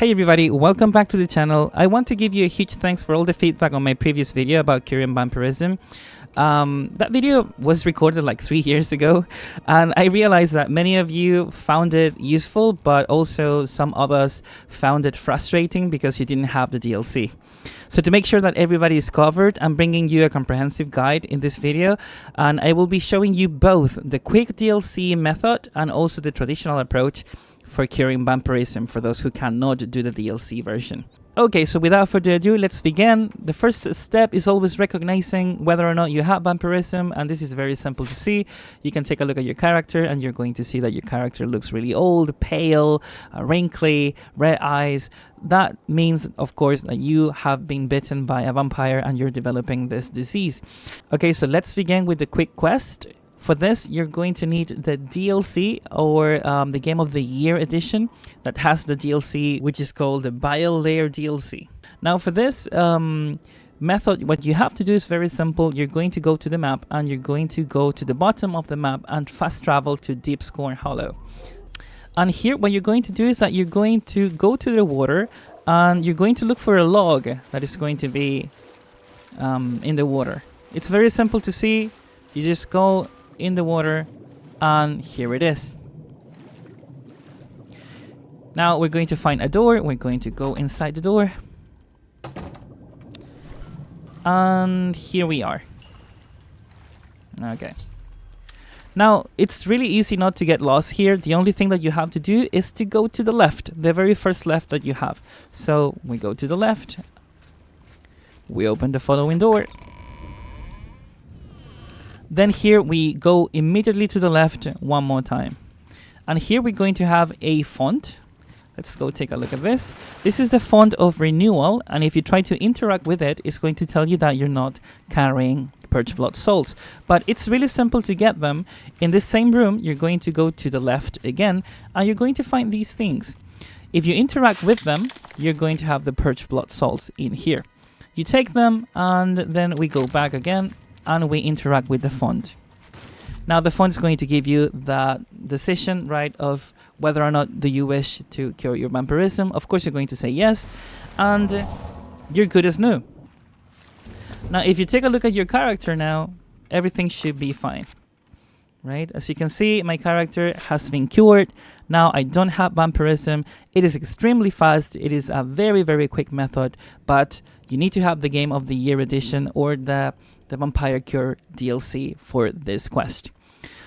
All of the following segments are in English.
Hey everybody, welcome back to the channel. I want to give you a huge thanks for all the feedback on my previous video about curing vampirism. That video was recorded like 3 years ago, and I realized that many of you found it useful, but also some others found it frustrating because you didn't have the DLC. So to make sure that everybody is covered, I'm bringing you a comprehensive guide in this video, and I will be showing you both the quick DLC method and also the traditional approach for curing vampirism for those who cannot do the DLC version. Okay, so without further ado, let's begin. The first step is always recognizing whether or not you have vampirism, and this is very simple to see. You can take a look at your character and you're going to see that your character looks really old, pale, wrinkly, red eyes. That means, of course, that you have been bitten by a vampire and you're developing this disease. Okay, so let's begin with the quick quest. For this, you're going to need the DLC or the Game of the Year edition that has the DLC, which is called the Bile Layer DLC. Now for this method, what you have to do is very simple. You're going to go to the map and you're going to go to the bottom of the map and fast travel to Deep Scorn Hollow. And here what you're going to do is that you're going to go to the water and you're going to look for a log that is going to be in the water. It's very simple to see. You just go in the water and here it is. Now we're going to find a door. We're going to go inside the door and here we are. Okay, now it's really easy not to get lost here. The only thing that you have to do is to go to the left, the very first left that you have. So we go to the left, we open the following door. Then here we go immediately to the left one more time. And here we're going to have a font. Let's go take a look at this. This is the font of renewal, and if you try to interact with it, it's going to tell you that you're not carrying Purge Blood Souls. But it's really simple to get them. In this same room, you're going to go to the left again, and you're going to find these things. If you interact with them, you're going to have the Purge Blood Souls in here. You take them, and then we go back again, and we interact with the font. Now the font is going to give you the decision, right, of whether or not do you wish to cure your vampirism. Of course you're going to say yes, and you're good as new. Now if you take a look at your character now, everything should be fine, right? As you can see, my character has been cured. Now I don't have vampirism. It is extremely fast. It is a very, very quick method, but you need to have the Game of the Year edition or the Vampire Cure DLC for this quest.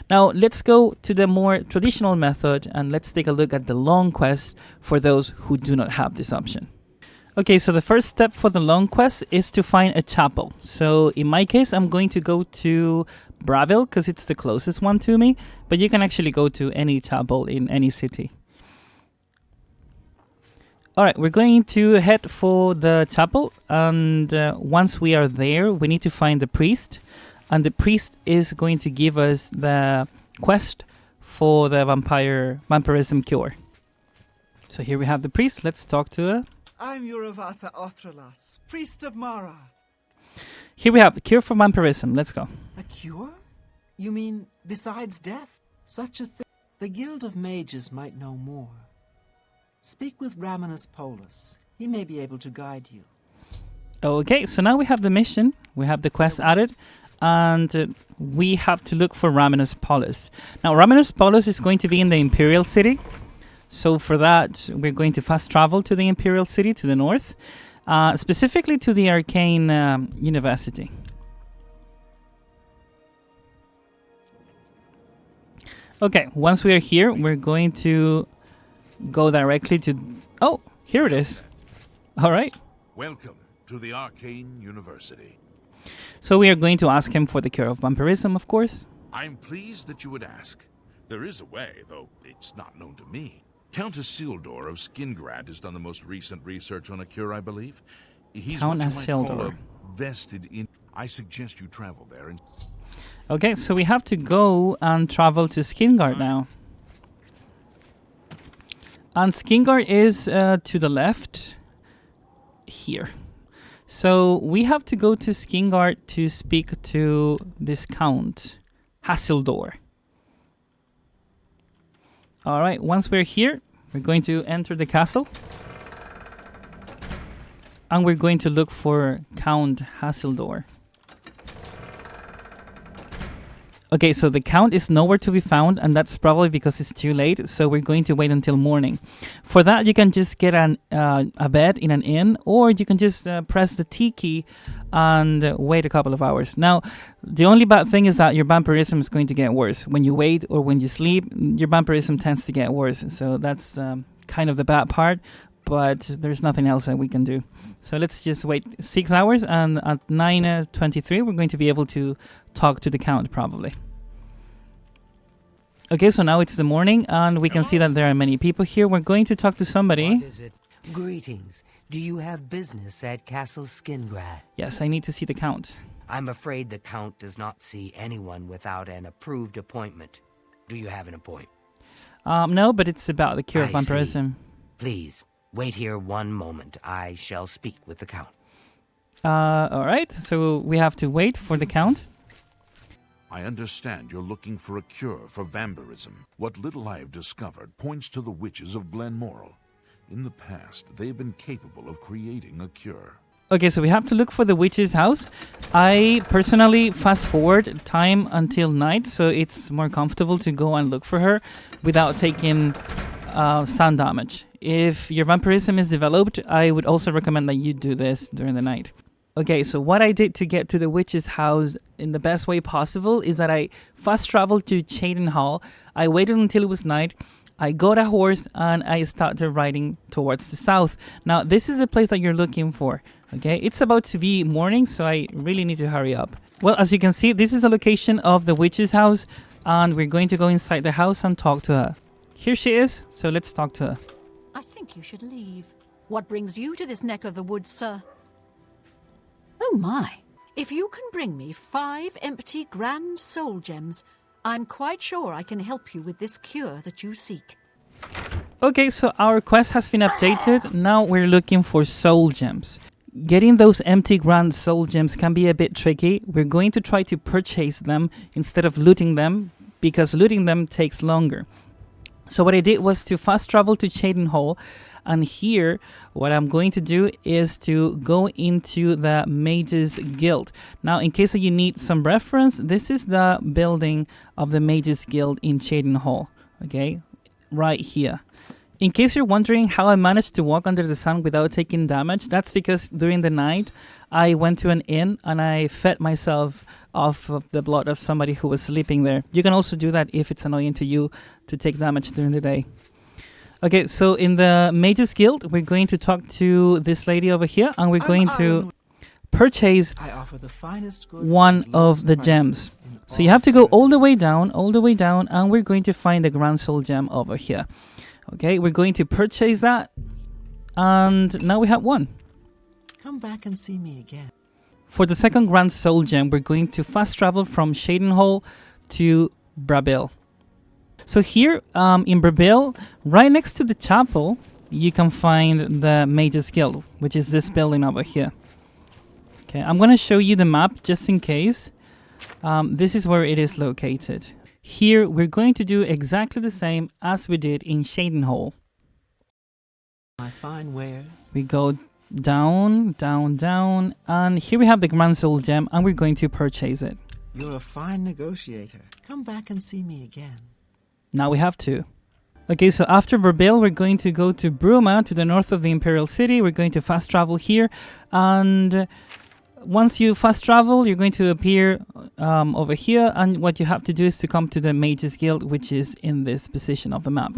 Now let's go to the more traditional method and let's take a look at the long quest for those who do not have this option. Okay, so the first step for the long quest is to find a chapel. So in my case, I'm going to go to Bravil because it's the closest one to me, but you can actually go to any chapel in any city. Alright, we're going to head for the chapel, and once we are there, we need to find the priest, and the priest is going to give us the quest for the vampirism cure. So here we have the priest. Let's talk to her. I'm Uravasa Othralas, priest of Mara. Here we have the cure for vampirism. Let's go. A cure? You mean besides death? Such a thing. The Guild of Mages might know more. Speak with Raminus Polus. He may be able to guide you. Okay, so now we have the mission. We have the quest added. And we have to look for Raminus Polus. Now, Raminus Polus is going to be in the Imperial City. So for that, we're going to fast travel to the Imperial City to the north. Specifically to the Arcane University. Okay, once we are here, we're going to go directly to... Oh, here it is. All right. Welcome to the Arcane University. So we are going to ask him for the cure of vampirism, of course. I'm pleased that you would ask. There is a way, though it's not known to me. Count Hassildor of Skingrad has done the most recent research on a cure, I believe. He's Count what you might call Hassildor. a vested in... I suggest you travel there and... Okay, so we have to go and travel to Skingrad now. And Skingrad is to the left here. So we have to go to Skingrad to speak to this Count Hassildor. Alright, once we're here, we're going to enter the castle. and we're going to look for Count Hassildor. Okay, so the Count is nowhere to be found, and that's probably because it's too late, so we're going to wait until morning. For that, you can just get a bed in an inn, or you can just press the T key and wait a couple of hours. Now, the only bad thing is that your vampirism is going to get worse. When you wait or when you sleep, your vampirism tends to get worse, so that's kind of the bad part, but there's nothing else that we can do. So let's just wait 6 hours, and at 9:23 we're going to be able to talk to the Count, probably. Okay, so now it's the morning, and we can see that there are many people here. We're going to talk to somebody. What is it? Greetings. Do you have business at Castle Skingrad? Yes, I need to see the Count. I'm afraid the Count does not see anyone without an approved appointment. Do you have an appointment? No, but it's about the cure of I see. vampirism. Please, wait here one moment. I shall speak with the Count. All right, so we have to wait for the Count. I understand you're looking for a cure for vampirism. What little I have discovered points to the witches of Glenmoral. In the past, they've been capable of creating a cure. Okay, so we have to look for the witch's house. I personally fast forward time until night, so it's more comfortable to go and look for her without taking sun damage. If your vampirism is developed, I would also recommend that you do this during the night. Okay, so what I did to get to the witch's house in the best way possible is that I fast traveled to Cheydinhal. I waited until it was night. I got a horse and I started riding towards the south. Now, this is the place that you're looking for. Okay, it's about to be morning, so I really need to hurry up. Well, as you can see, this is the location of the witch's house, and we're going to go inside the house and talk to her. Here she is, so let's talk to her. I think you should leave. What brings you to this neck of the woods, sir? Oh my. If you can bring me 5 empty grand soul gems, I'm quite sure I can help you with this cure that you seek. Okay, so our quest has been updated. Now we're looking for soul gems. Getting those empty grand soul gems can be a bit tricky. We're going to try to purchase them instead of looting them, because looting them takes longer. So what I did was to fast travel to Cheydinhal, and here what I'm going to do is to go into the Mages Guild. Now, in case that you need some reference, this is the building of the Mages Guild in Cheydinhal, okay, right here. In case you're wondering how I managed to walk under the sun without taking damage, that's because during the night I went to an inn and I fed myself off of the blood of somebody who was sleeping there. You can also do that if it's annoying to you to take damage during the day. Okay, so in the Mages Guild, we're going to talk to this lady over here, and we're going to purchase I offer the finest goods one at lowest of the prices gems. in So you all have to go service. all the way down, and we're going to find the Grand Soul Gem over here. Okay, we're going to purchase that, and now we have one. Come back and see me again. For the second Grand Soul Gem, we're going to fast travel from Cheydinhal to Brabil. So here in Brabil, right next to the chapel, you can find the Mages Guild, which is this building over here. Okay, I'm going to show you the map just in case. This is where it is located. Here, we're going to do exactly the same as we did in Cheydinhal. My fine wares. We go down, down, down, and here we have the Grand Soul Gem, and we're going to purchase it. You're a fine negotiator. Come back and see me again. Now we have two. Okay, so after Verbil, we're going to go to Bruma, to the north of the Imperial City. We're going to fast travel here, and once you fast travel, you're going to appear over here, and what you have to do is to come to the Mages Guild, which is in this position of the map.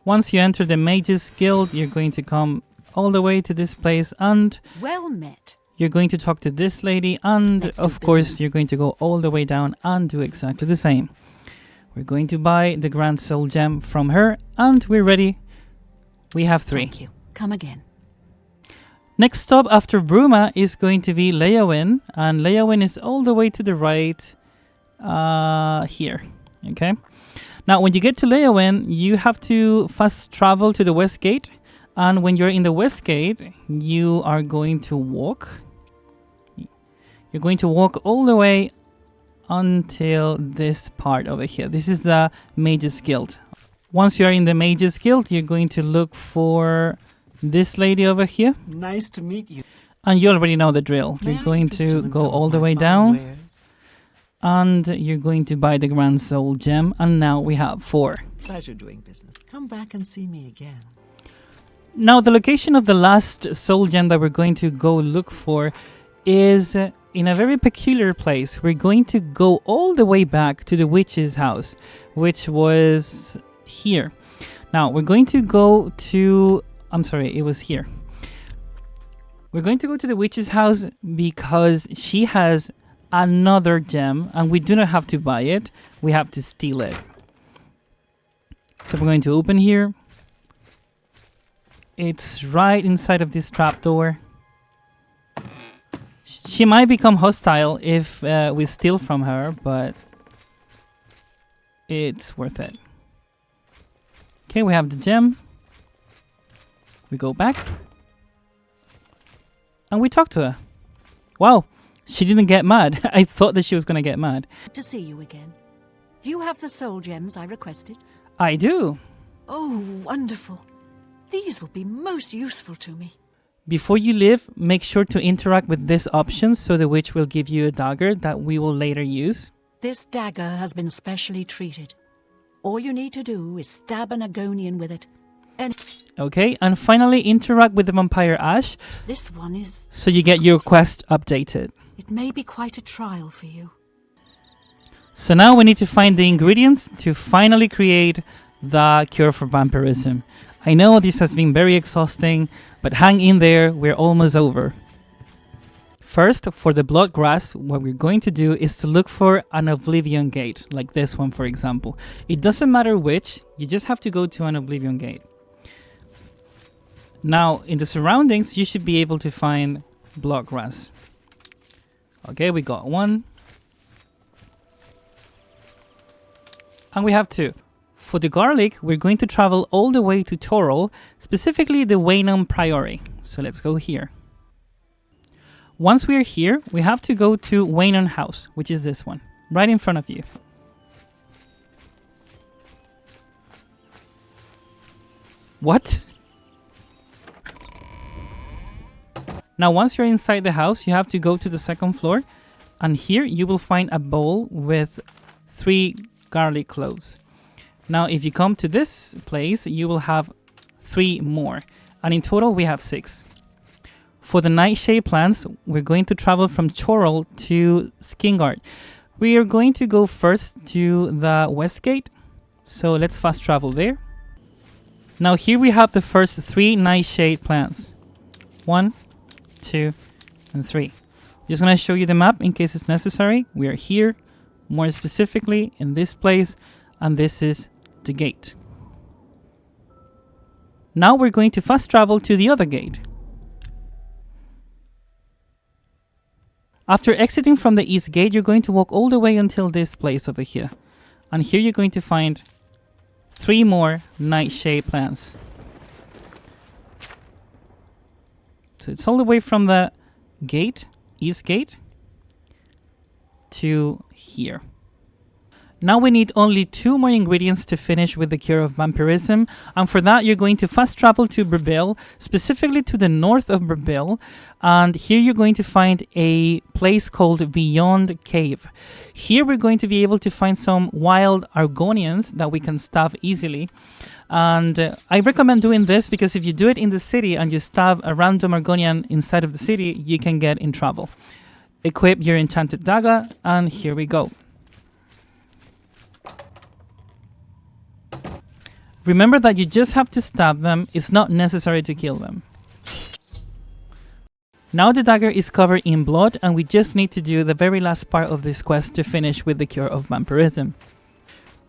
Once you enter the Mages Guild, you're going to come all the way to this place, and Well met. you're going to talk to this lady, and Let's do of course business. you're going to go all the way down and do exactly the same. We're going to buy the Grand Soul Gem from her, and we're ready. We have 3. Thank you. Come again. Next stop after Bruma is going to be Leyawen, and Leyawen is all the way to the right here. Okay. Now when you get to Leyawen, you have to fast travel to the West Gate, and when you're in the West Gate, you are going to walk. You're going to walk all the way until this part over here. This is the Mages Guild. Once you're in the Mages Guild, you're going to look for this lady over here. Nice to meet you. And you already know the drill. May You're I going interest you to in go some of all the my way fine down. wares? And you're going to buy the Grand Soul Gem. And now we have 4. Pleasure doing business. Come back and see me again. Now the location of the last Soul Gem that we're going to go look for is in a very peculiar place. We're going to go all the way back to the witch's house, which was here. Now we're going to go to... I'm sorry, it was here. We're going to go to the witch's house because she has another gem and we do not have to buy it. We have to steal it. So we're going to open here. It's right inside of this trapdoor. She might become hostile if we steal from her, but it's worth it. Okay, we have the gem. We go back. And we talk to her. Wow, she didn't get mad. I thought that she was going to get mad. To see you again. Do you have the soul gems I requested? I do. Oh, wonderful. These will be most useful to me. Before you leave, make sure to interact with this option so the witch will give you a dagger that we will later use. This dagger has been specially treated. All you need to do is stab an Argonian with it. And Okay, and finally interact with the vampire Ash this one is... so you get your quest updated. It may be quite a trial for you. So now we need to find the ingredients to finally create the cure for vampirism. I know this has been very exhausting, but hang in there, we're almost over. First, for the Bloodgrass, what we're going to do is to look for an Oblivion gate, like this one for example. It doesn't matter which, you just have to go to an Oblivion gate. Now, in the surroundings, you should be able to find Bloodgrass. Okay, we got 1. And we have 2. For the garlic, we're going to travel all the way to Torol, specifically the Waynham Priory. So let's go here. Once we're here, we have to go to Waynham House, which is this one, right in front of you. What? Now, once you're inside the house, you have to go to the 2nd floor, and here you will find a bowl with 3 garlic cloves. Now, if you come to this place, you will have 3 more, and in total we have 6. For the Nightshade Plants, we're going to travel from Chorrol to Skingard. We are going to go first to the West Gate, so let's fast travel there. Now here we have the first 3 Nightshade Plants. 1, 2, and 3. Just going to show you the map in case it's necessary. We are here, more specifically in this place, and this is the gate. Now we're going to fast travel to the other gate. After exiting from the east gate, you're going to walk all the way until this place over here. And here you're going to find 3 more Nightshade Plants. So it's all the way from the gate, east gate, to here. Now we need only 2 more ingredients to finish with the cure of vampirism, and for that you're going to fast travel to Breville, specifically to the north of Breville, and here you're going to find a place called Beyond Cave. Here we're going to be able to find some wild Argonians that we can stab easily, and I recommend doing this because if you do it in the city and you stab a random Argonian inside of the city, you can get in trouble. Equip your enchanted dagger, and here we go. Remember that you just have to stab them, it's not necessary to kill them. Now the dagger is covered in blood and we just need to do the very last part of this quest to finish with the cure of vampirism.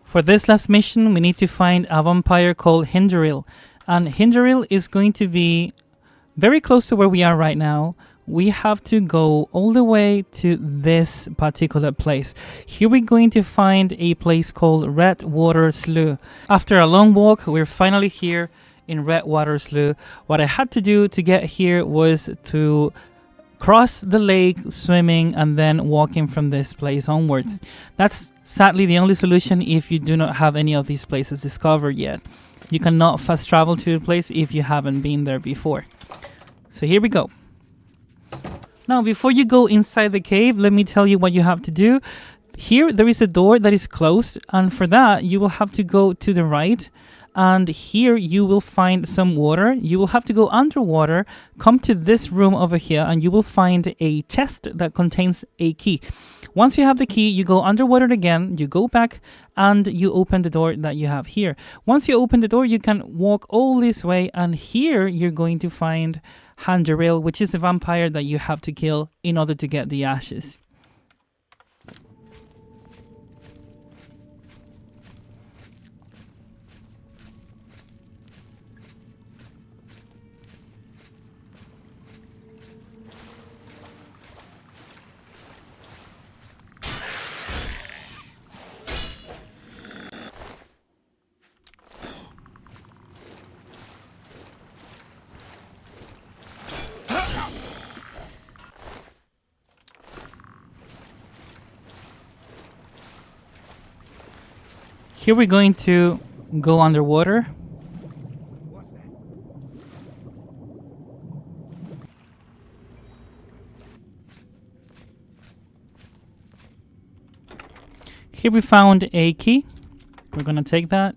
For this last mission we need to find a vampire called Hinduril, and Hinduril is going to be very close to where we are right now. We have to go all the way to this particular place. Here we're going to find a place called Redwater Slough. After a long walk, we're finally here in Redwater Slough. What I had to do to get here was to cross the lake, swimming, and then walking from this place onwards. That's sadly the only solution if you do not have any of these places discovered yet. You cannot fast travel to the place if you haven't been there before. So here we go. Now, before you go inside the cave, let me tell you what you have to do. Here, there is a door that is closed, and for that, you will have to go to the right. And here, you will find some water. You will have to go underwater, come to this room over here, and you will find a chest that contains a key. Once you have the key, you go underwater again, you go back, and you open the door that you have here. Once you open the door, you can walk all this way, and here, you're going to find Hassildor, which is the vampire that you have to kill in order to get the ashes. Here we're going to go underwater. Here we found a key. We're gonna take that.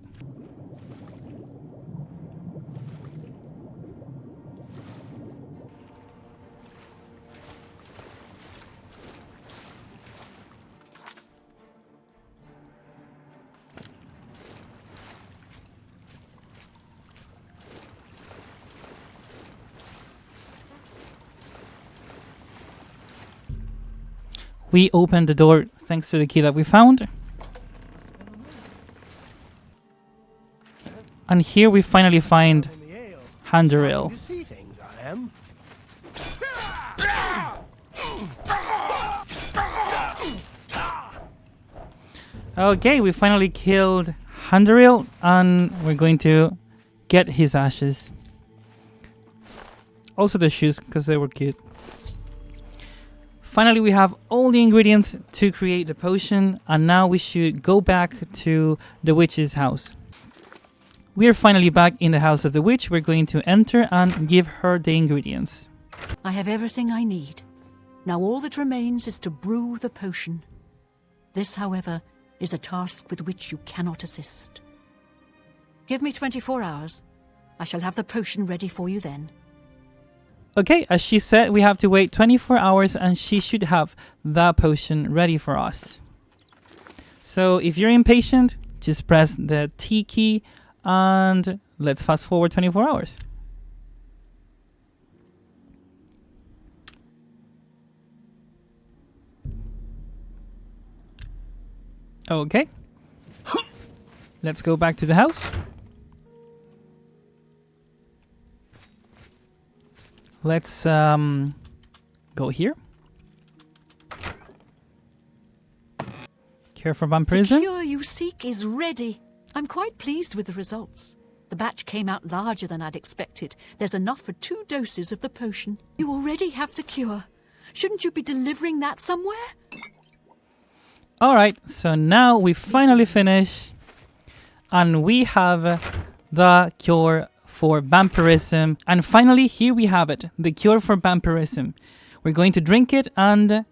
We opened the door thanks to the key that we found. And here we finally find Hassildor. Okay, we finally killed Hassildor, and we're going to get his ashes. Also the shoes, because they were cute. Finally, we have all the ingredients to create the potion, and now we should go back to the witch's house. We are finally back in the house of the witch. We're going to enter and give her the ingredients. I have everything I need. Now all that remains is to brew the potion. This, however, is a task with which you cannot assist. Give me 24 hours. I shall have the potion ready for you then. Okay, as she said, we have to wait 24 hours and she should have that potion ready for us. So if you're impatient, just press the T key and let's fast forward 24 hours. Okay. Let's go back to the house. Let's go here. Cure for vampirism. The cure you seek is ready. I'm quite pleased with the results. The batch came out larger than I'd expected. There's enough for 2 doses of the potion. You already have the cure. Shouldn't you be delivering that somewhere? Alright, so now we finally finish. And we have the cure for vampirism. And finally, here we have it. The cure for vampirism. We're going to drink it and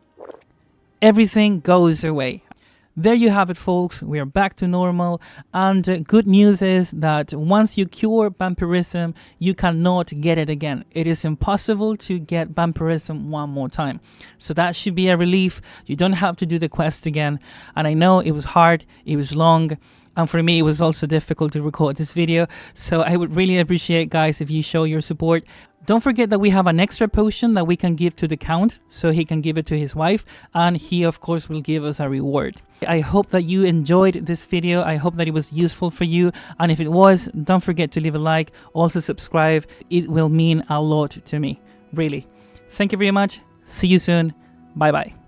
everything goes away. There you have it, folks. We are back to normal. And good news is that once you cure vampirism, you cannot get it again. It is impossible to get vampirism one more time. So that should be a relief. You don't have to do the quest again. And I know it was hard. It was long. And for me, it was also difficult to record this video. So I would really appreciate, guys, if you show your support. Don't forget that we have an extra potion that we can give to the Count, so he can give it to his wife, and he, of course, will give us a reward. I hope that you enjoyed this video. I hope that it was useful for you. And if it was, don't forget to leave a like. Also subscribe. It will mean a lot to me, really. Thank you very much. See you soon. Bye-bye.